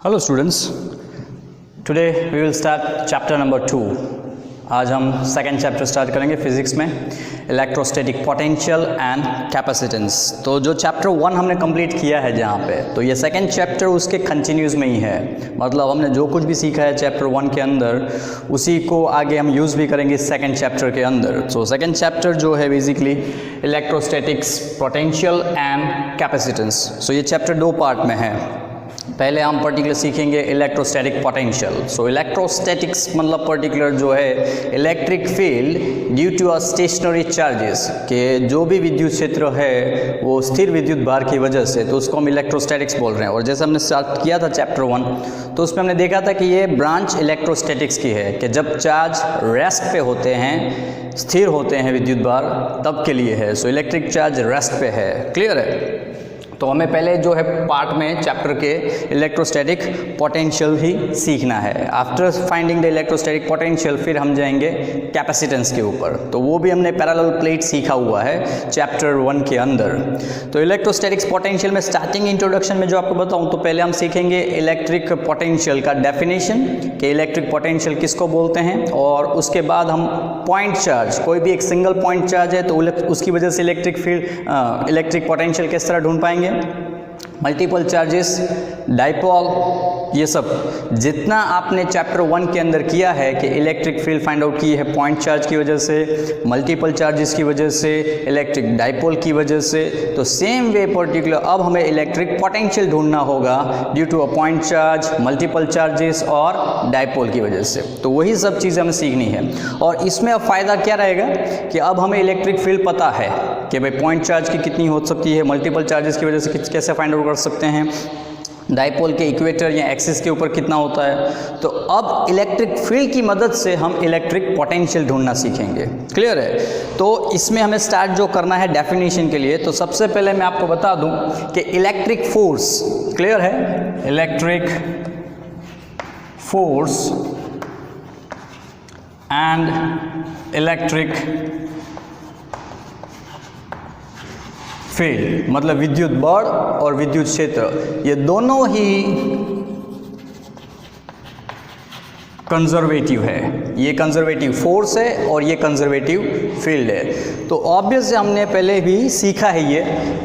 Hello students, today we will start chapter number 2। आज हम second chapter start करेंगे physics में, इलेक्ट्रोस्टैटिक पोटेंशियल एंड कैपेसिटेंस। तो जो चैप्टर 1 हमने कंप्लीट किया है जहाँ पे, तो ये सेकेंड चैप्टर उसके कंटिन्यूस में ही है। मतलब हमने जो कुछ भी सीखा है चैप्टर 1 के अंदर, उसी को आगे हम यूज़ भी करेंगे सेकेंड चैप्टर के अंदर। सो सेकेंड चैप्टर जो है basically electrostatics potential and capacitance. So ये चैप्टर 2 पार्ट में है। पहले हम पर्टिकुलर सीखेंगे इलेक्ट्रोस्टैटिक पोटेंशियल। सो इलेक्ट्रोस्टैटिक्स मतलब पर्टिकुलर जो है electric field due to a stationary charges, के जो भी विद्युत क्षेत्र है वो स्थिर विद्युत भार की वजह से, तो उसको हम इलेक्ट्रोस्टैटिक्स बोल रहे हैं। और जैसे हमने स्टार्ट किया था चैप्टर 1, तो उसमें हमने देखा था कि ये ब्रांच इलेक्ट्रोस्टैटिक्स की है, कि जब चार्ज रेस्ट पे होते हैं, स्थिर होते हैं विद्युत भार, तब के लिए है। सो इलेक्ट्रिक चार्ज रेस्ट पे है। क्लियर है? तो हमें पहले जो है पार्ट में चैप्टर के इलेक्ट्रोस्टैटिक पोटेंशियल ही सीखना है। After finding the electrostatic potential फिर हम जाएंगे कैपेसिटेंस के ऊपर। तो वो भी हमने पैरेलल प्लेट सीखा हुआ है चैप्टर 1 के अंदर। तो इलेक्ट्रोस्टैटिक्स पोटेंशियल में स्टार्टिंग इंट्रोडक्शन में जो आपको बताऊं, तो पहले हम सीखेंगे इलेक्ट्रिक पोटेंशियल का डेफिनेशन, कि इलेक्ट्रिक पोटेंशियल किसको बोलते हैं। और उसके बाद हम पॉइंट चार्ज, कोई भी एक सिंगल पॉइंट चार्ज है तो उसकी वजह से इलेक्ट्रिक फील्ड इलेक्ट्रिक पोटेंशियल किस तरह ढूंढ पाएंगे। मल्टीपल चार्जेस, डाइपोल, ये सब जितना आपने चैप्टर 1 के अंदर किया है कि इलेक्ट्रिक फील्ड फाइंड आउट की है पॉइंट चार्ज की वजह से, मल्टीपल चार्जेस की वजह से, इलेक्ट्रिक डाइपोल की वजह से, तो सेम वे पर्टिकुलर अब हमें इलेक्ट्रिक पोटेंशियल ढूंढना होगा due to a point charge, multiple charges और डाइपोल की वजह से। तो वही सब चीज़ें हमें सीखनी है। और इसमें अब फ़ायदा क्या रहेगा कि अब हमें इलेक्ट्रिक फील्ड पता है कि भाई पॉइंट चार्ज की कितनी हो सकती है, मल्टीपल चार्जेस की वजह से कैसे फाइंड आउट कर सकते हैं, डाइपोल के इक्वेटर या एक्सिस के ऊपर कितना होता है। तो अब इलेक्ट्रिक फील्ड की मदद से हम इलेक्ट्रिक पोटेंशियल ढूंढना सीखेंगे। क्लियर है? तो इसमें हमें स्टार्ट जो करना है डेफिनेशन के लिए, तो सबसे पहले मैं आपको बता दूं कि इलेक्ट्रिक फोर्स, क्लियर है, electric force and electric field, मतलब विद्युत बल और विद्युत क्षेत्र, ये दोनों ही कंजर्वेटिव है। ये कंजर्वेटिव फोर्स है और ये कंजर्वेटिव फील्ड है। तो ऑब्वियस हमने पहले भी सीखा है ये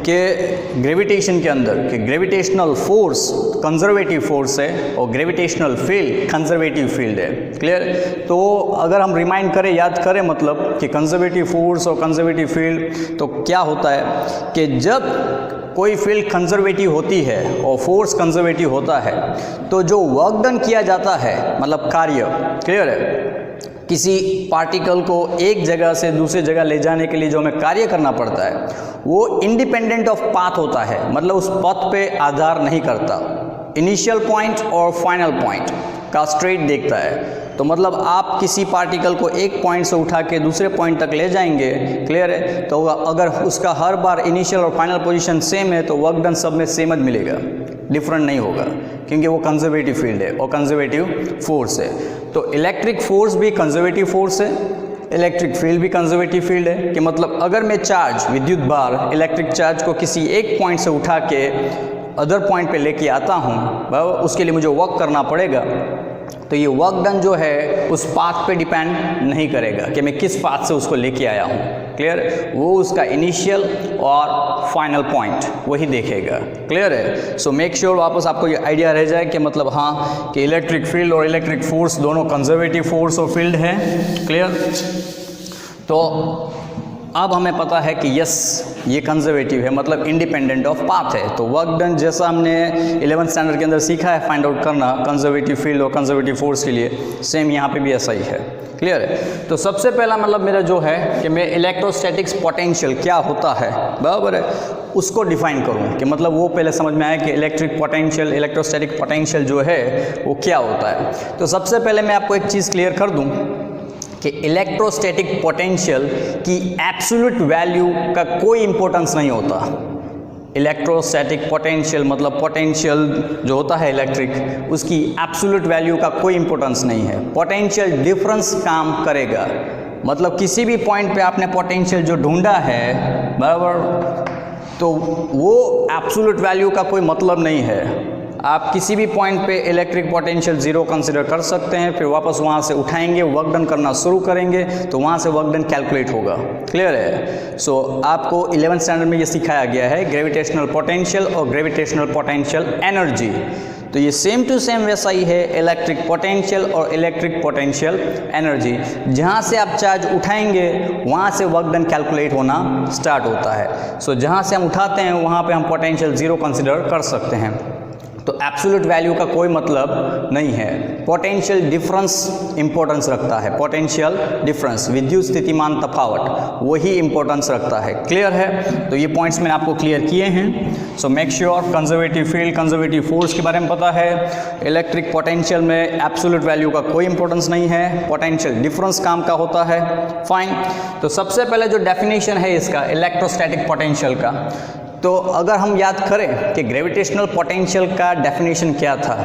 कि ग्रेविटेशन के अंदर कि ग्रेविटेशनल फोर्स कंजर्वेटिव फोर्स है और ग्रेविटेशनल फील्ड कंजर्वेटिव फील्ड है। क्लियर? तो अगर हम रिमाइंड करें, याद करें, मतलब कि कंजर्वेटिव फोर्स और कंजर्वेटिव फील्ड, तो क्या होता है कि जब कोई फील्ड कंजर्वेटिव होती है और फोर्स कंजर्वेटिव होता है, तो जो वर्क डन किया जाता है, मतलब कार्य, क्लियर है, किसी पार्टिकल को एक जगह से दूसरी जगह ले जाने के लिए जो हमें कार्य करना पड़ता है, वो इंडिपेंडेंट ऑफ पाथ होता है। मतलब उस पथ पे आधार नहीं करता, इनिशियल पॉइंट और फाइनल पॉइंट का स्ट्रेट देखता है। तो मतलब आप किसी पार्टिकल को एक पॉइंट से उठा के दूसरे पॉइंट तक ले जाएंगे, क्लियर है, तो अगर उसका हर बार इनिशियल और फाइनल पोजीशन सेम है, तो वर्क डन सब में सेम ही मिलेगा, डिफरेंट नहीं होगा, क्योंकि वो कंजर्वेटिव फील्ड है और कंजर्वेटिव फोर्स है। तो इलेक्ट्रिक फोर्स भी कंजर्वेटिव फोर्स है, इलेक्ट्रिक फील्ड भी कंजर्वेटिव फील्ड है। कि मतलब अगर मैं चार्ज, विद्युत भार, इलेक्ट्रिक चार्ज को किसी एक पॉइंट से उठा के अदर पॉइंट पे लेके आता हूँ, उसके लिए मुझे वर्क करना पड़ेगा, तो ये वर्क डन जो है उस पाथ पे डिपेंड नहीं करेगा कि मैं किस पाथ से उसको लेके आया हूँ। क्लियर? वो उसका इनिशियल और फाइनल पॉइंट वही देखेगा। क्लियर है? सो मेक श्योर वापस आपको ये आइडिया रह जाए कि मतलब हाँ, कि इलेक्ट्रिक फील्ड और इलेक्ट्रिक फोर्स दोनों कंजर्वेटिव फोर्स और फील्ड है। क्लियर? तो अब हमें पता है कि यस, ये कंजर्वेटिव है, मतलब इंडिपेंडेंट ऑफ पाथ है। तो वर्क डन जैसा हमने 11th स्टैंडर्ड के अंदर सीखा है फाइंड आउट करना कंजर्वेटिव फील्ड और कंजर्वेटिव फोर्स के लिए, सेम यहाँ पे भी ऐसा ही है। क्लियर है? तो सबसे पहला मतलब मेरा जो है कि मैं इलेक्ट्रोस्टैटिक्स पोटेंशियल क्या होता है, बराबर है, उसको डिफाइन करूँ। कि मतलब वो पहले समझ में आया कि इलेक्ट्रिक पोटेंशियल, इलेक्ट्रोस्टैटिक पोटेंशियल जो है वो क्या होता है। तो सबसे पहले मैं आपको एक चीज़ क्लियर कर दूँ कि इलेक्ट्रोस्टैटिक पोटेंशियल की एब्सोल्यूट वैल्यू का कोई इंपॉर्टेंस नहीं होता। इलेक्ट्रोस्टैटिक पोटेंशियल मतलब पोटेंशियल जो होता है इलेक्ट्रिक, उसकी एब्सोल्यूट वैल्यू का कोई इंपॉर्टेंस नहीं है। पोटेंशियल डिफरेंस काम करेगा, मतलब किसी भी पॉइंट पे आपने पोटेंशियल जो ढूंढा है, बराबर, तो वो एब्सोल्यूट वैल्यू का कोई मतलब नहीं है। आप किसी भी पॉइंट पे इलेक्ट्रिक पोटेंशियल ज़ीरो कंसिडर कर सकते हैं, फिर वापस वहाँ से उठाएंगे, वर्क डन करना शुरू करेंगे तो वहाँ से वर्क डन कैलकुलेट होगा। क्लियर है? सो आपको 11th स्टैंडर्ड में ये सिखाया गया है ग्रेविटेशनल पोटेंशियल और ग्रेविटेशनल पोटेंशियल एनर्जी। तो ये सेम टू सेम वैसा ही है इलेक्ट्रिक पोटेंशियल और इलेक्ट्रिक पोटेंशियल एनर्जी। जहाँ से आप चार्ज उठाएंगे वहाँ से वर्क डन कैलकुलेट होना स्टार्ट होता है। सो जहाँ से हम उठाते हैं वहाँ पे हम पोटेंशियल ज़ीरो कंसिडर कर सकते हैं। तो एब्सोल्यूट वैल्यू का कोई मतलब नहीं है, पोटेंशियल डिफरेंस इंपॉर्टेंस रखता है। पोटेंशियल डिफरेंस, विद्युत स्थितिमान तफावत, वही इंपॉर्टेंस रखता है। क्लियर है? तो ये पॉइंट्स मैंने आपको क्लियर किए हैं। So make sure conservative field, conservative force के बारे में पता है। इलेक्ट्रिक पोटेंशियल में एब्सोल्यूट वैल्यू का कोई इंपॉर्टेंस नहीं है, पोटेंशियल डिफरेंस काम का होता है। फाइन। तो सबसे पहले जो डेफिनेशन है इसका इलेक्ट्रोस्टैटिक पोटेंशियल का, तो अगर हम याद करें कि ग्रेविटेशनल पोटेंशियल का डेफिनेशन क्या था,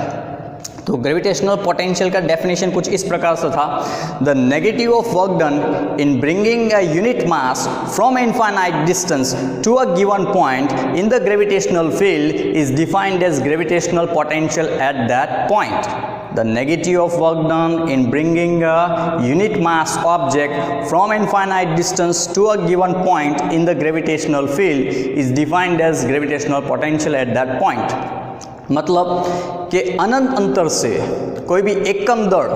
तो ग्रेविटेशनल पोटेंशियल का डेफिनेशन कुछ इस प्रकार से था, the negative of work done in bringing a unit mass from infinite distance to a given point in the gravitational field is defined as gravitational potential at that point. The negative of work done in bringing a unit mass object from infinite distance to a given point in the gravitational field is defined as gravitational potential at that point। मतलब कि अनंत अंतर से कोई भी एकम दर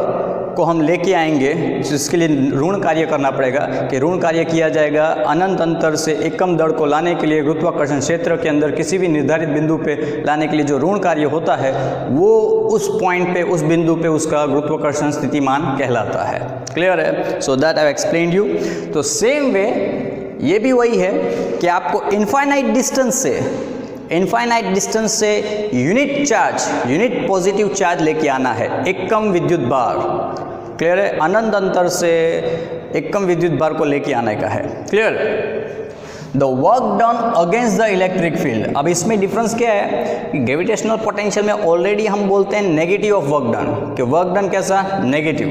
को हम लेके आएंगे, जिसके लिए ऋण कार्य करना पड़ेगा कि ऋण कार्य किया जाएगा अनंत अंतर से एकम दर को लाने के लिए गुरुत्वाकर्षण क्षेत्र के अंदर किसी भी निर्धारित बिंदु पे लाने के लिए जो ऋण कार्य होता है वो उस पॉइंट पे, उस बिंदु पे उसका गुरुत्वाकर्षण स्थितिमान कहलाता है। क्लियर है? So that I have explained you. तो सेम वे ये भी वही है कि आपको इनफाइनाइट डिस्टेंस से unit charge, unit positive charge लेके आना है, एकम विद्युत भार। क्लियर है? अनंत अंतर से एकम विद्युत भार को लेके आने का है। Clear? The work done against the electric field. अब इसमें डिफरेंस क्या है कि ग्रेविटेशनल पोटेंशियल में ऑलरेडी हम बोलते हैं नेगेटिव ऑफ वर्क डन, कि वर्क डन कैसा? नेगेटिव।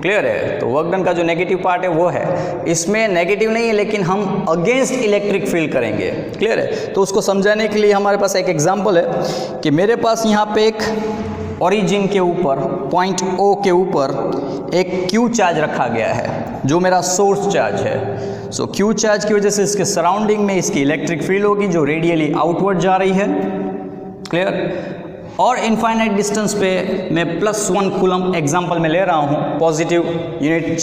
क्लियर है? तो वर्क डन का जो नेगेटिव पार्ट है वो है, इसमें नेगेटिव नहीं है लेकिन हम अगेंस्ट इलेक्ट्रिक फील्ड करेंगे। क्लियर है? तो उसको समझाने के लिए हमारे पास एक एग्जांपल है कि मेरे पास यहाँ पे एक ओरिजिन के ऊपर, पॉइंट ओ के ऊपर एक क्यू चार्ज रखा गया है जो मेरा सोर्स चार्ज है। सो क्यू चार्ज की वजह से इसके सराउंडिंग में इसकी इलेक्ट्रिक फील्ड होगी जो रेडियली आउटवर्ड जा रही है। क्लियर? और इनफाइनाइट डिस्टेंस पे मैं +1 कूलम एग्जाम्पल में ले रहा हूँ, पॉजिटिव यूनिट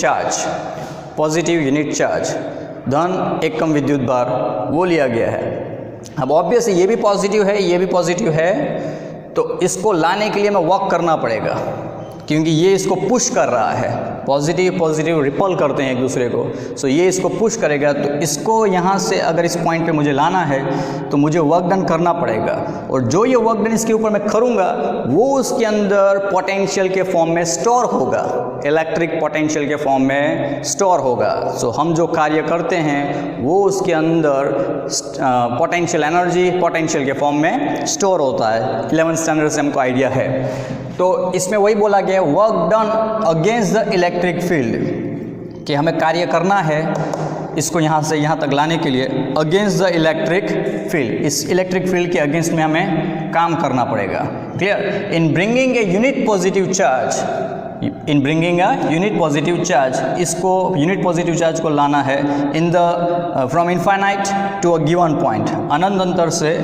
चार्ज, धन एकम विद्युत भार वो लिया गया है। अब ऑब्वियसली ये भी पॉजिटिव है, ये भी पॉजिटिव है, तो इसको लाने के लिए मैं वर्क करना पड़ेगा क्योंकि ये इसको पुश कर रहा है। पॉजिटिव रिपल करते हैं एक दूसरे को। सो ये इसको पुश करेगा, तो इसको यहाँ से अगर इस पॉइंट पे मुझे लाना है तो मुझे वर्क डन करना पड़ेगा, और जो ये वर्क डन इसके ऊपर मैं करूँगा वो उसके अंदर पोटेंशियल के फॉर्म में स्टोर होगा, इलेक्ट्रिक पोटेंशियल के फॉर्म में स्टोर होगा। सो हम जो कार्य करते हैं वो उसके अंदर पोटेंशियल एनर्जी पोटेंशियल के फॉर्म में स्टोर होता है। 11th स्टैंडर्ड से हमको आइडिया है। तो इसमें वही बोला गया है work done against the electric field, कि हमें कार्य करना है इसको यहाँ से यहाँ तक लाने के लिए अगेंस्ट द इलेक्ट्रिक फील्ड, इस इलेक्ट्रिक फील्ड के अगेंस्ट में हमें काम करना पड़ेगा। Clear? In bringing a unit positive charge, इसको यूनिट पॉजिटिव चार्ज को लाना है in the from infinite to a given point, अनंत अंतर से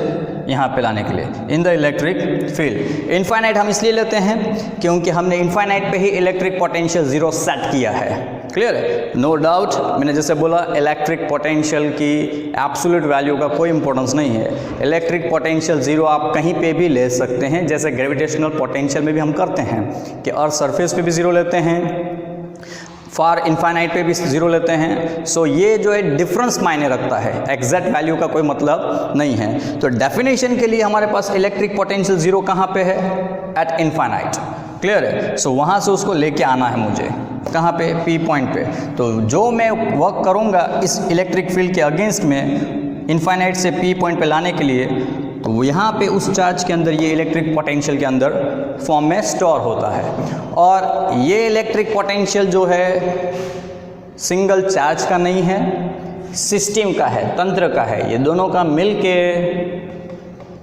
यहाँ पे लाने के लिए in the electric field. Infinite हम इसलिए लेते हैं क्योंकि हमने इनफाइनाइट पे ही इलेक्ट्रिक पोटेंशियल ज़ीरो सेट किया है। क्लियर है? नो डाउट, मैंने जैसे बोला इलेक्ट्रिक पोटेंशियल की एब्सोल्यूट वैल्यू का कोई इंपॉर्टेंस नहीं है। इलेक्ट्रिक पोटेंशियल ज़ीरो आप कहीं पे भी ले सकते हैं, जैसे ग्रेविटेशनल पोटेंशियल में भी हम करते हैं कि अर्थ सरफेस पे भी ज़ीरो लेते हैं, फार इनफाइनाइट पे भी ज़ीरो लेते हैं। सो ये जो है डिफरेंस मायने रखता है, एग्जैक्ट वैल्यू का कोई मतलब नहीं है। तो डेफिनेशन के लिए हमारे पास इलेक्ट्रिक पोटेंशियल ज़ीरो कहाँ पे है? Eight infinite. क्लियर है? सो वहाँ से उसको लेके आना है मुझे, कहाँ पे? पी पॉइंट पे। तो जो मैं वर्क करूँगा इस इलेक्ट्रिक फील्ड के अगेंस्ट में इनफाइनाइट से पी पॉइंट पे लाने के लिए, तो यहाँ पे उस चार्ज के अंदर ये इलेक्ट्रिक पोटेंशियल के अंदर फॉर्म में स्टोर होता है। और ये इलेक्ट्रिक पोटेंशियल जो है सिंगल चार्ज का नहीं है, सिस्टम का है, तंत्र का है, ये दोनों का मिल के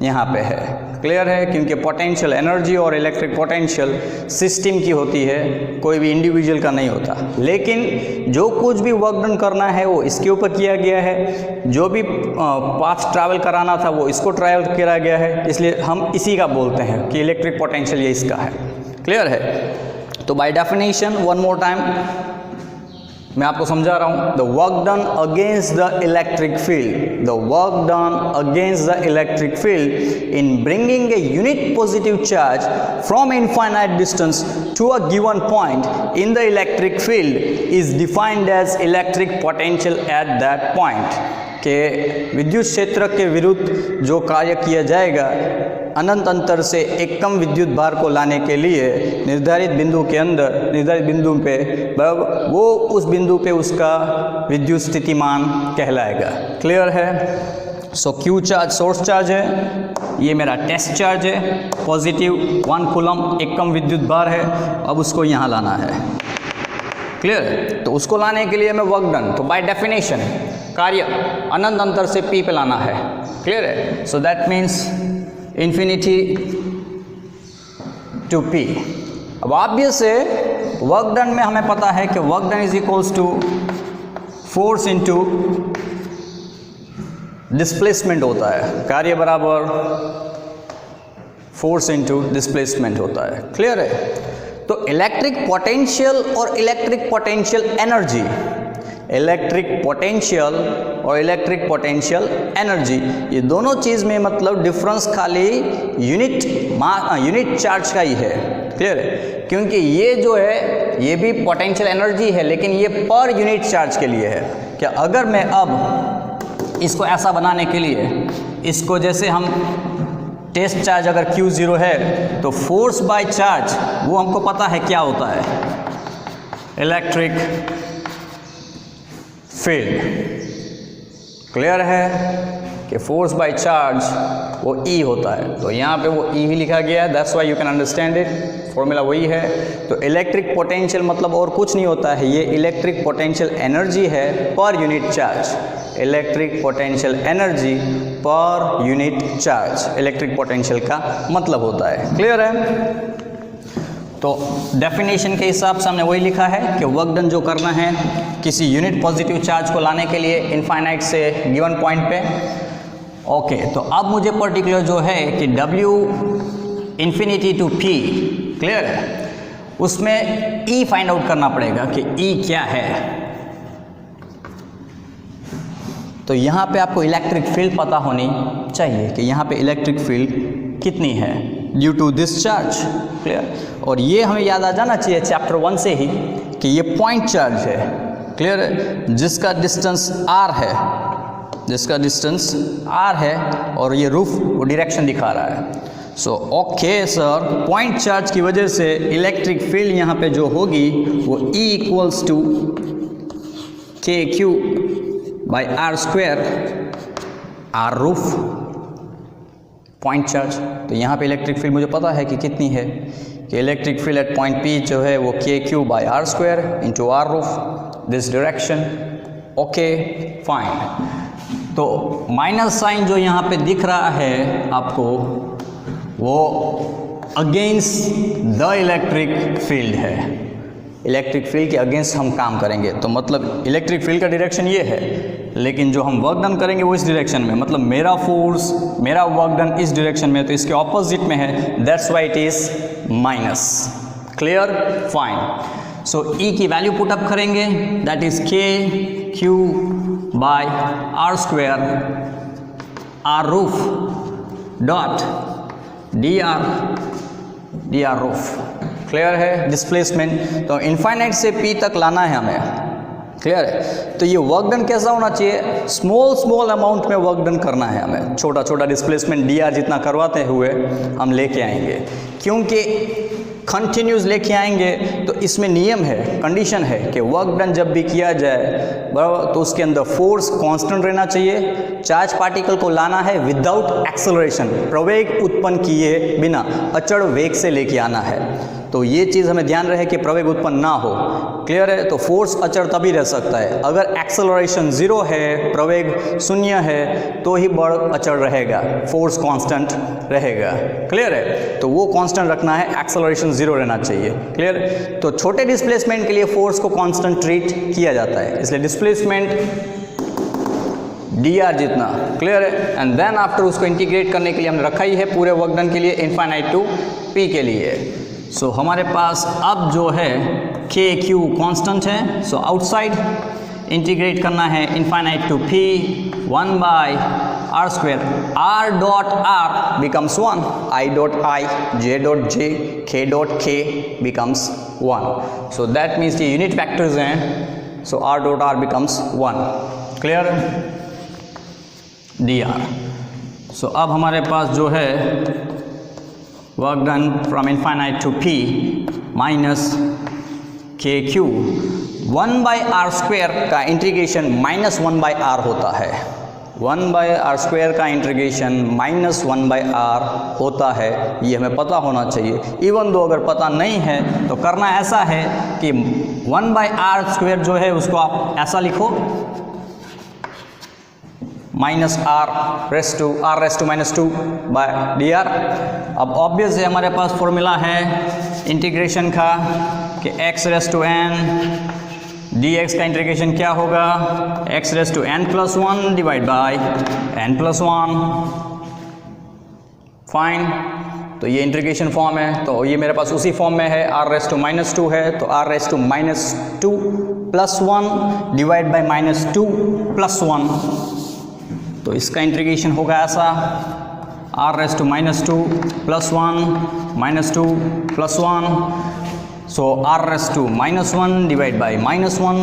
यहाँ पे है। क्लियर है, क्योंकि पोटेंशियल एनर्जी और इलेक्ट्रिक पोटेंशियल सिस्टम की होती है, कोई भी इंडिविजुअल का नहीं होता। लेकिन जो कुछ भी वर्क डन करना है वो इसके ऊपर किया गया है, जो भी पाथ ट्रैवल कराना था वो इसको ट्रैवल किया गया है, इसलिए हम इसी का बोलते हैं कि इलेक्ट्रिक पोटेंशियल ये इसका है। क्लियर है? तो by definition one more time मैं आपको समझा रहा हूँ, the work done against the electric field, the work done against the electric field in bringing a unit positive charge from infinite distance to a given point in the electric field is defined as electric potential at that point. के विद्युत क्षेत्र के विरुद्ध जो कार्य किया जाएगा अनंत अंतर से एक कम विद्युत भार को लाने के लिए निर्धारित बिंदु के अंदर, निर्धारित बिंदु पे वो उस बिंदु पे उसका विद्युत स्थितिमान कहलाएगा। क्लियर है? सो क्यू चार्ज सोर्स चार्ज है, ये मेरा टेस्ट चार्ज है, पॉजिटिव 1 कूलम, एक कम विद्युत भार है, अब उसको यहाँ लाना है। क्लियर है? तो उसको लाने के लिए मैं वर्क डन, तो बाय डेफिनेशन कार्य अनंत अंतर से P पे लाना है। क्लियर है? So that means infinity to P। अब ऑब्वियस है वर्क डन में हमें पता है कि work done is equals to force into displacement होता है, कार्य बराबर फोर्स इनटू डिस्प्लेसमेंट होता है। क्लियर है? तो इलेक्ट्रिक पोटेंशियल और electric potential energy, electric potential और इलेक्ट्रिक पोटेंशियल एनर्जी, ये दोनों चीज़ में मतलब डिफरेंस खाली यूनिट चार्ज का ही है। क्लियर है? क्योंकि ये जो है ये भी पोटेंशियल एनर्जी है, लेकिन ये पर यूनिट चार्ज के लिए है। क्या अगर मैं अब इसको ऐसा बनाने के लिए, इसको जैसे हम टेस्ट चार्ज अगर Q0 है तो फोर्स बाय चार्ज वो हमको पता है क्या होता है, इलेक्ट्रिक फील्ड। क्लियर है कि फोर्स बाय चार्ज वो E होता है, तो यहाँ पे वो E ही लिखा गया है, that's why you can understand it, formula वही है। तो इलेक्ट्रिक पोटेंशियल मतलब और कुछ नहीं होता है, ये इलेक्ट्रिक पोटेंशियल एनर्जी है per unit charge, electric potential energy per unit charge electric potential का मतलब होता है। क्लियर है? तो डेफिनेशन के हिसाब से हमने वही लिखा है कि वर्क डन जो करना है किसी यूनिट पॉजिटिव चार्ज को लाने के लिए इनफाइनाइट से गिवन पॉइंट पे। ओके, तो अब मुझे पर्टिकुलर जो है कि W infinity to P, clear है, उसमें E फाइंड आउट करना पड़ेगा कि E क्या है। तो यहाँ पे आपको इलेक्ट्रिक फील्ड पता होनी चाहिए कि यहाँ पे इलेक्ट्रिक फील्ड कितनी है due to this charge. Clear? और ये हमें याद आ जाना चाहिए चैप्टर 1 से ही कि ये पॉइंट चार्ज है। क्लियर है? जिसका डिस्टेंस r है, जिसका डिस्टेंस r है और ये रूफ वो डायरेक्शन दिखा रहा है। So okay sir, point charge की वजह से इलेक्ट्रिक फील्ड यहाँ पे जो होगी वो E equals to KQ by r² r roof point charge. तो यहाँ पे इलेक्ट्रिक फील्ड मुझे पता है कि कितनी है, कि electric field at point P जो है वो KQ by r² into r roof this direction. Okay fine. तो माइनस साइन जो यहाँ पे दिख रहा है आपको वो अगेंस्ट द इलेक्ट्रिक फील्ड है, इलेक्ट्रिक फील्ड के अगेंस्ट हम काम करेंगे। तो मतलब इलेक्ट्रिक फील्ड का डायरेक्शन ये है, लेकिन जो हम वर्क डन करेंगे वो इस डायरेक्शन में, मतलब मेरा फोर्स, मेरा वर्क डन इस डायरेक्शन में, तो इसके ऑपोजिट में है, that's why it is minus. Clear? Fine. So E की वैल्यू पुट अप करेंगे, that is KQ by r² r roof dot dr roof. Clear है? डिस्प्लेसमेंट तो इनफाइनाइट से P तक लाना है हमें। क्लियर है? तो ये वर्क डन कैसा होना चाहिए, स्मॉल अमाउंट में वर्क डन करना है हमें, छोटा छोटा डिस्प्लेसमेंट dr जितना करवाते हुए हम लेके आएंगे, क्योंकि कंटिन्यूस लेके आएंगे तो इसमें नियम है, कंडीशन है कि वर्क डन जब भी किया जाए बराबर तो उसके अंदर फोर्स कांस्टेंट रहना चाहिए, चार्ज पार्टिकल को लाना है विदाउट एक्सेलरेशन, प्रवेग उत्पन्न किए बिना अचड़ वेग से लेके आना है। तो ये चीज़ हमें ध्यान रहे कि प्रवेग उत्पन्न ना हो। क्लियर है? तो फोर्स अचर तभी रह सकता है अगर एक्सेलरेशन 0 है, प्रवेग 0 है, तो ही बल अचर रहेगा, फोर्स कांस्टेंट रहेगा। क्लियर है? तो वो कांस्टेंट रखना है, एक्सेलरेशन 0 रहना चाहिए। क्लियर? तो छोटे डिस्प्लेसमेंट के लिए फोर्स को कांस्टेंट ट्रीट किया जाता है, इसलिए डिस्प्लेसमेंट dr जितना। क्लियर है? एंड देन आफ्टर उसको इंटीग्रेट करने के लिए हमने रखा ही है पूरे वर्क डन के लिए इनफाइनाइट टू p के लिए। सो हमारे पास अब जो है k q कांस्टेंट है, सो आउटसाइड इंटीग्रेट करना है infinite to p 1 by r square, r dot r becomes 1, i dot i, j dot j, k dot k becomes 1। So that means ये यूनिट फैक्टर्स हैं, so r dot r becomes 1। Clear? dr। So अब हमारे पास जो है work done from infinite to p minus K Q 1 by R square का integration minus 1 by R होता है। 1 बाई आर स्क्वेयर का इंटीग्रेशन माइनस 1 बाई आर होता है, ये हमें पता होना चाहिए। इवन दो अगर पता नहीं है तो करना ऐसा है कि 1 बाई आर स्क्वेयर जो है उसको आप ऐसा लिखो, minus R raise to minus 2 by D R. अब ऑब्वियस है हमारे पास फॉर्मूला है इंटीग्रेशन का कि x raise to n dx का इंटीग्रेशन क्या होगा, x raise to n plus 1 divide by n plus 1। Fine, तो ये इंटीग्रेशन फॉर्म है, तो ये मेरे पास उसी फॉर्म में है। r रेस टू माइनस 2 है, तो r raise to minus 2 plus 1 divide by minus 2 plus 1, तो इसका इंटीग्रेशन होगा ऐसा, r raise to minus 2 plus 1 minus 2 plus 1, so r raise to minus 1 divide by minus 1।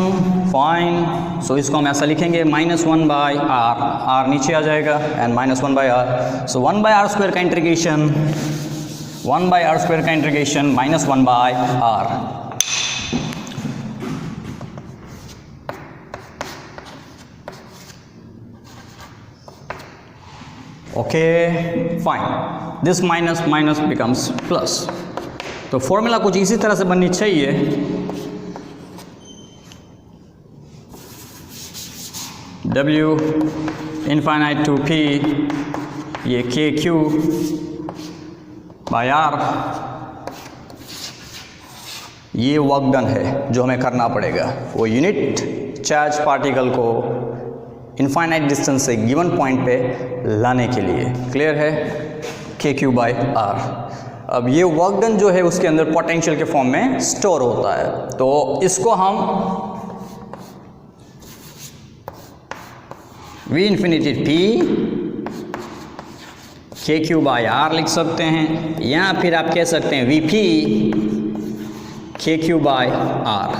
Fine, so इसको हम ऐसा लिखेंगे माइनस 1 बाई r नीचे आ जाएगा and minus 1 by r। So 1 by R square का इंटीग्रेशन, 1 बाई आर स्क्वायर का integration minus 1 by r। Okay fine, this minus minus becomes plus. तो फॉर्मूला कुछ इसी तरह से बननी चाहिए। W इनफाइनाइट टू P, ये के क्यू बाय आर, ये वर्क डन है जो हमें करना पड़ेगा वो यूनिट चार्ज पार्टिकल को इनफाइनाइट डिस्टेंस से गिवन पॉइंट पे लाने के लिए। क्लियर है? K Q by are. अब ये वर्क डन जो है उसके अंदर पोटेंशियल के फॉर्म में स्टोर होता है, तो इसको हम वी इन्फिनिटी टी के क्यू बाय आर लिख सकते हैं, या फिर आप कह सकते हैं वी पी के क्यू बाय आर।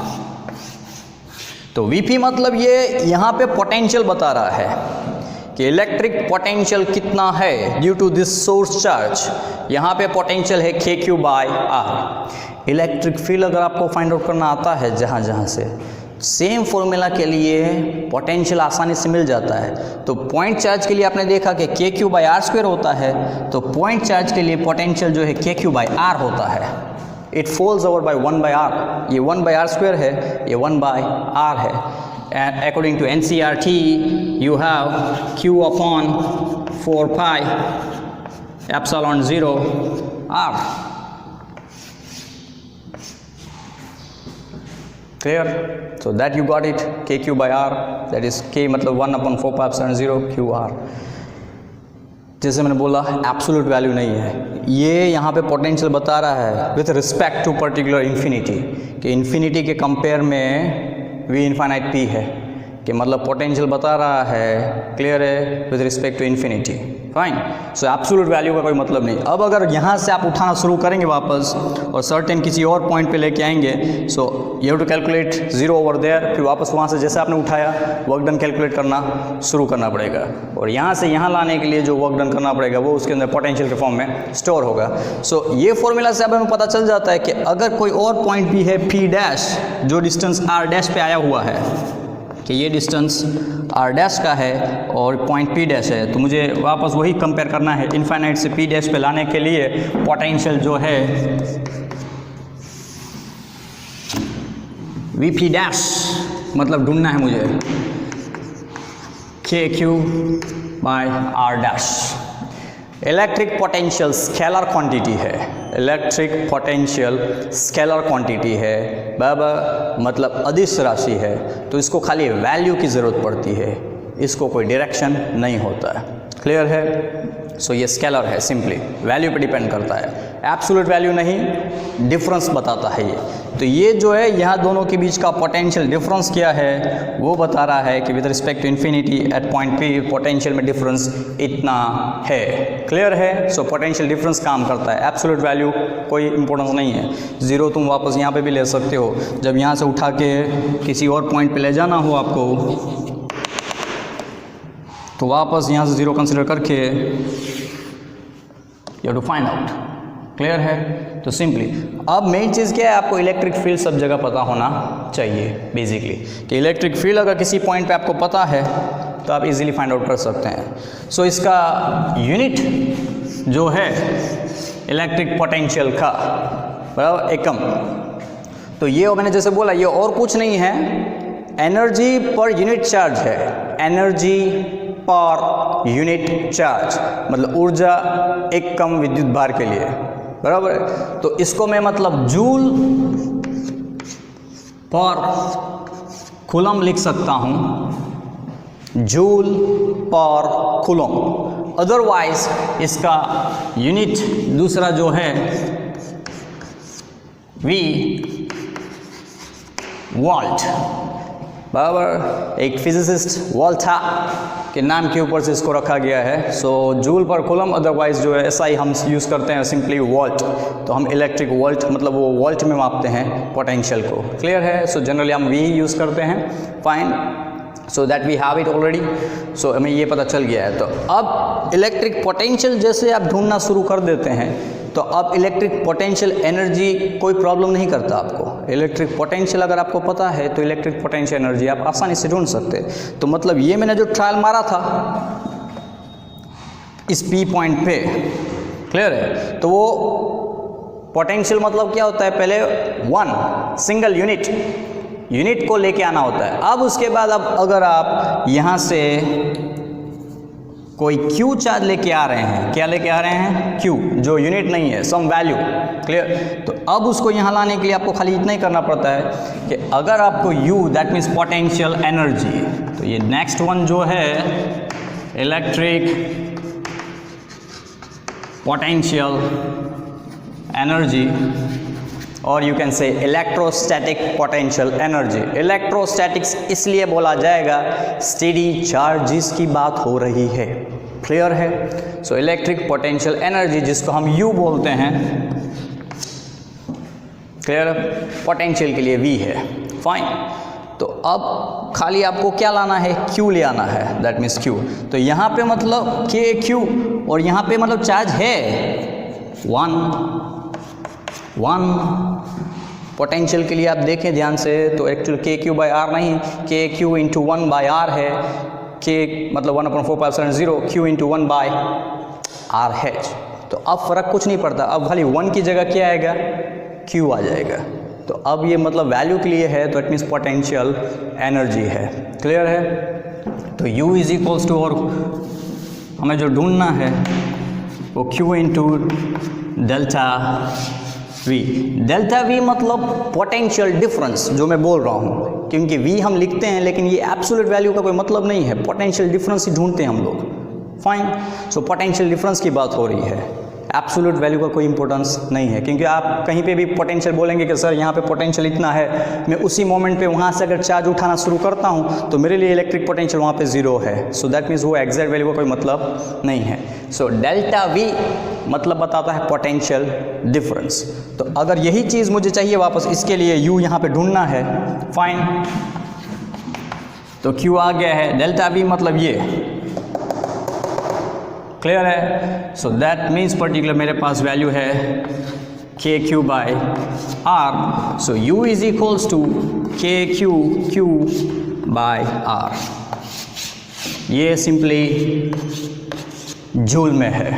तो वीपी मतलब ये यहाँ पे पोटेंशियल बता रहा है कि इलेक्ट्रिक पोटेंशियल कितना है due to this source charge. यहाँ पे पोटेंशियल है K Q by R. Electric field अगर आपको फाइंड आउट करना आता है जहाँ जहाँ से, सेम फॉर्मूला के लिए पोटेंशियल आसानी से मिल जाता है। तो पॉइंट चार्ज के लिए आपने देखा कि के क्यू बाय आर स्क्वायर होता है, तो पॉइंट चार्ज के लिए पोटेंशियल जो है के क्यू बाय आर होता है। It falls over by 1 by r, ये 1 बाय आर स्क्वायर है, ये 1 बाय आर है। And according to NCERT you have Q upon 4 pi epsilon 0 R। Clear? So that you got it, k Q by r, that is k मतलब 1 upon 4 pi epsilon 0 q r. जैसे मैंने बोला absolute value नहीं है, ये यहाँ पे potential बता रहा है with respect to particular infinity, कि इन्फिनिटी के कंपेयर में वी इनफाइनाइट पी है, कि मतलब पोटेंशियल बता रहा है। क्लियर है? With respect to infinity. Fine, so absolute value का कोई मतलब नहीं। अब अगर यहाँ से आप उठाना शुरू करेंगे वापस और सर्टेन किसी और पॉइंट पे लेके आएंगे, so you have to calculate 0 over there, फिर वापस वहाँ से जैसे आपने उठाया वर्क डन कैलकुलेट करना शुरू करना पड़ेगा, और यहाँ से यहाँ लाने के लिए जो वर्क डन करना पड़ेगा वो उसके अंदर पोटेंशियल के फॉर्म में स्टोर होगा। सो ये फॉर्मूला से अब हमें पता चल जाता है कि अगर कोई और पॉइंट भी है P डैश जो डिस्टेंस R डैश पे आया हुआ है, कि ये डिस्टेंस R डैश का है और पॉइंट P डैश है, तो मुझे वापस वही कंपेयर करना है इनफाइनाइट से P डैश पे लाने के लिए पोटेंशियल जो है वी पी डैश मतलब ढूंढना है मुझे, K Q by R dash. Electric potential scalar quantity है, इलेक्ट्रिक पोटेंशियल स्केलर क्वांटिटी है बराबर, मतलब अदिश राशि है, तो इसको खाली वैल्यू की ज़रूरत पड़ती है, इसको कोई डायरेक्शन नहीं होता है। क्लियर है? सो ये स्केलर है, सिंपली वैल्यू पे डिपेंड करता है, एब्सोल्यूट वैल्यू नहीं, डिफरेंस बताता है ये। तो ये जो है यहाँ दोनों के बीच का पोटेंशियल डिफरेंस क्या है वो बता रहा है कि with respect to infinity at point P potential में डिफरेंस इतना है। क्लियर है? सो पोटेंशियल डिफरेंस काम करता है, एब्सोल्यूट वैल्यू कोई इंपॉर्टेंस नहीं है। ज़ीरो तुम वापस यहाँ पे भी ले सकते हो, जब यहाँ से उठा के किसी और पॉइंट पे ले जाना हो आपको तो वापस यहाँ से ज़ीरो कंसिडर करके you to find out. Clear है? तो सिंपली अब मेन चीज़ क्या है, आपको इलेक्ट्रिक फील्ड सब जगह पता होना चाहिए बेसिकली, कि इलेक्ट्रिक फील्ड अगर किसी पॉइंट पे आपको पता है तो आप इजीली फाइंड आउट कर सकते हैं। सो इसका यूनिट जो है इलेक्ट्रिक पोटेंशियल का बराबर एकम, तो ये मैंने जैसे बोला ये और कुछ नहीं है, एनर्जी पर यूनिट चार्ज है, एनर्जी पर यूनिट चार्ज मतलब ऊर्जा एक कम विद्युत भार के लिए बराबर है। तो इसको मैं मतलब जूल पर कूलम लिख सकता हूँ, जूल पर कूलम। अदरवाइज इसका यूनिट दूसरा जो है वी वोल्ट बराबर, एक फिजिसिस्ट वोल्टा के नाम के ऊपर से इसको रखा गया है। सो जूल पर कूलम, अदरवाइज जो है एसआई हम यूज़ करते हैं सिंपली वोल्ट, तो हम इलेक्ट्रिक वोल्ट मतलब वो वोल्ट में मापते हैं पोटेंशियल को। क्लियर है? सो जनरली हम वी यूज़ करते हैं। Fine, so that we have it already. So हमें ये पता चल गया है। तो अब इलेक्ट्रिक पोटेंशियल जैसे आप ढूंढना शुरू कर देते हैं तो अब इलेक्ट्रिक पोटेंशियल एनर्जी कोई प्रॉब्लम नहीं करता आपको। इलेक्ट्रिक पोटेंशियल अगर आपको पता है तो इलेक्ट्रिक पोटेंशियल एनर्जी आप आसानी से ढूंढ सकते हैं। तो मतलब ये मैंने जो ट्रायल मारा था इस पी पॉइंट पे, क्लियर है, तो वो पोटेंशियल मतलब क्या होता है, पहले वन सिंगल यूनिट को लेके आना होता है। अब उसके बाद अब अगर आप यहाँ से कोई Q चार्ज लेके आ रहे हैं, क्या लेके आ रहे हैं, Q जो यूनिट नहीं है, सम वैल्यू। क्लियर? तो अब उसको यहाँ लाने के लिए आपको खाली इतना ही करना पड़ता है कि अगर आपको U that means potential energy, तो ये नेक्स्ट वन जो है इलेक्ट्रिक पोटेंशियल एनर्जी और you can say electrostatic potential energy. Electrostatics इसलिए बोला जाएगा स्टेडी चार्जेस की बात हो रही है। क्लियर है? सो इलेक्ट्रिक पोटेंशियल एनर्जी जिसको हम यू बोलते हैं, क्लियर, पोटेंशियल के लिए वी है। फाइन, तो अब खाली आपको क्या लाना है, क्यू ले आना है, दैट मीन्स क्यू। तो यहाँ पे मतलब के क्यू और यहाँ पे मतलब चार्ज है वन पोटेंशियल के लिए आप देखें ध्यान से तो एक्चुअली के क्यू बाई आर नहीं, k q into one by r है, के मतलब 1/4π0 q into one by r है। तो अब फ़र्क कुछ नहीं पड़ता, अब खाली वन की जगह क्या आएगा, क्यू आ जाएगा। तो अब ये मतलब वैल्यू के लिए है, तो इट मीन्स पोटेंशियल एनर्जी है। क्लियर है? तो U इज इक्वल्स टू, और हमें जो ढूंढना है वो Q into delta V। Delta V मतलब पोटेंशियल डिफरेंस जो मैं बोल रहा हूँ, क्योंकि V हम लिखते हैं लेकिन ये एब्सोल्यूट वैल्यू का कोई मतलब नहीं है, पोटेंशियल डिफरेंस ही ढूंढते हैं हम लोग। फाइन, सो पोटेंशियल डिफरेंस की बात हो रही है, एब्सोल्यूट वैल्यू का कोई इंपॉर्टेंस नहीं है। क्योंकि आप कहीं पे भी पोटेंशियल बोलेंगे कि सर यहाँ पे पोटेंशियल इतना है, मैं उसी मोमेंट पे वहाँ से अगर चार्ज उठाना शुरू करता हूँ तो मेरे लिए इलेक्ट्रिक पोटेंशियल वहाँ पे ज़ीरो है। सो दैट मीन्स वो एग्जैक्ट वैल्यू का कोई मतलब नहीं है। सो डेल्टा V मतलब बताता है पोटेंशियल डिफरेंस। तो अगर यही चीज़ मुझे चाहिए वापस, इसके लिए U यहाँ पे ढूंढना है। फाइन, तो Q आ गया है, डेल्टा V मतलब ये। क्लियर है? सो दैट मीन्स पर्टिकुलर मेरे पास वैल्यू है K Q by R. So U is equals to K Q by R. ये सिंपली जूल में है।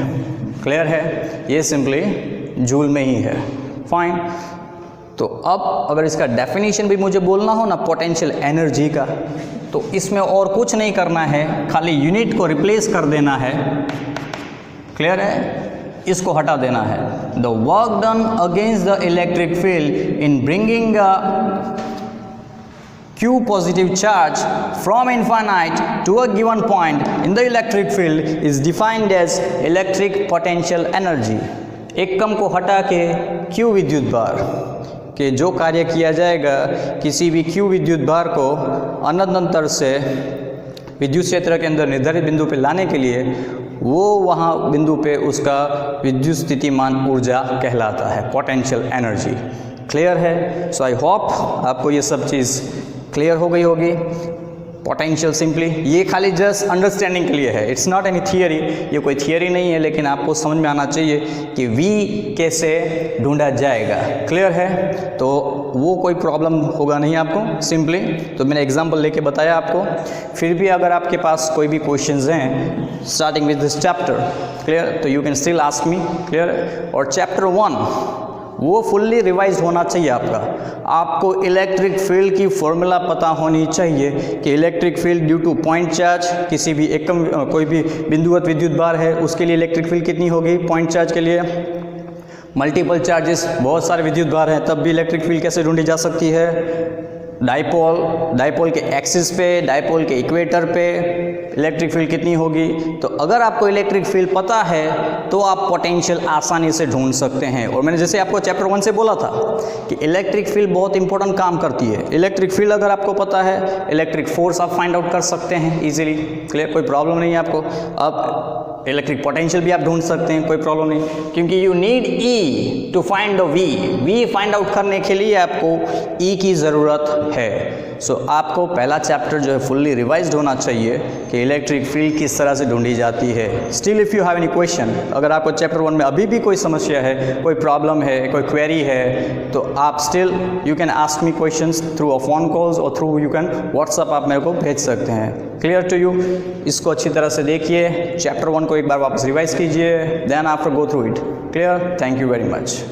क्लियर है? ये सिंपली जूल में ही है। फाइन, तो अब अगर इसका डेफिनेशन भी मुझे बोलना हो ना पोटेंशियल एनर्जी का, तो इसमें और कुछ नहीं करना है, खाली यूनिट को रिप्लेस कर देना है। क्लियर है? इसको हटा देना है। The work done against the electric field in bringing Q positive charge from infinite to a given point in the electric field is defined as electric potential energy। एकम को हटा के Q विद्युत भार के जो कार्य किया जाएगा किसी भी Q विद्युत भार को अनंतर से विद्युत क्षेत्र के अंदर निर्धारित बिंदु पे लाने के लिए, वो वहाँ बिंदु पे उसका विद्युत स्थितिमान ऊर्जा कहलाता है, पोटेंशियल एनर्जी। क्लियर है? सो आई होप आपको ये सब चीज़ क्लियर हो गई होगी। पोटेंशियल सिंपली ये खाली जस्ट अंडरस्टैंडिंग के लिए है, इट्स नॉट एनी थियरी, ये कोई थियरी नहीं है, लेकिन आपको समझ में आना चाहिए कि V कैसे ढूंढा जाएगा। क्लियर है? तो वो कोई प्रॉब्लम होगा नहीं आपको, सिंपली तो मैंने एग्जांपल लेके बताया आपको। फिर भी अगर आपके पास कोई भी क्वेश्चंस हैं starting with this chapter, clear, तो you can still ask me. Clear? और चैप्टर 1 वो फुल्ली रिवाइज होना चाहिए आपका। आपको इलेक्ट्रिक फील्ड की फॉर्मूला पता होनी चाहिए कि electric field due two point charge, किसी भी एकम कोई भी बिंदुवत विद्युत भार है उसके लिए इलेक्ट्रिक फील्ड कितनी होगी, पॉइंट चार्ज के लिए। मल्टीपल चार्जेस, बहुत सारे विद्युत भार हैं, तब भी इलेक्ट्रिक फील्ड कैसे ढूंढी जा सकती है। डाइपोल के एक्सिस पे, डाइपोल के इक्वेटर पे इलेक्ट्रिक फील्ड कितनी होगी। तो अगर आपको इलेक्ट्रिक फील्ड पता है तो आप पोटेंशियल आसानी से ढूंढ सकते हैं। और मैंने जैसे आपको चैप्टर 1 से बोला था कि इलेक्ट्रिक फील्ड बहुत इंपॉर्टेंट काम करती है। इलेक्ट्रिक फील्ड अगर आपको पता है, इलेक्ट्रिक फोर्स आप फाइंड आउट कर सकते हैं इजीली। क्लियर? कोई प्रॉब्लम नहीं है आपको। अब इलेक्ट्रिक पोटेंशियल भी आप ढूंढ सकते हैं, कोई प्रॉब्लम नहीं, क्योंकि you need E to find the V find out करने के लिए आपको E की ज़रूरत है। सो आपको पहला चैप्टर जो है फुल्ली रिवाइज्ड होना चाहिए कि इलेक्ट्रिक फील्ड किस तरह से ढूंढी जाती है। Still if you have any question, अगर आपको चैप्टर 1 में अभी भी कोई समस्या है, कोई प्रॉब्लम है, कोई क्वेरी है, तो आप still you can ask me questions through a phone calls और थ्रू यू कैन व्हाट्सअप आप मेरे को भेज सकते हैं। Clear to you? इसको अच्छी तरह से देखिए, चैप्टर 1 को एक बार वापस रिवाइज कीजिए, then after go through it. Clear? Thank you very much.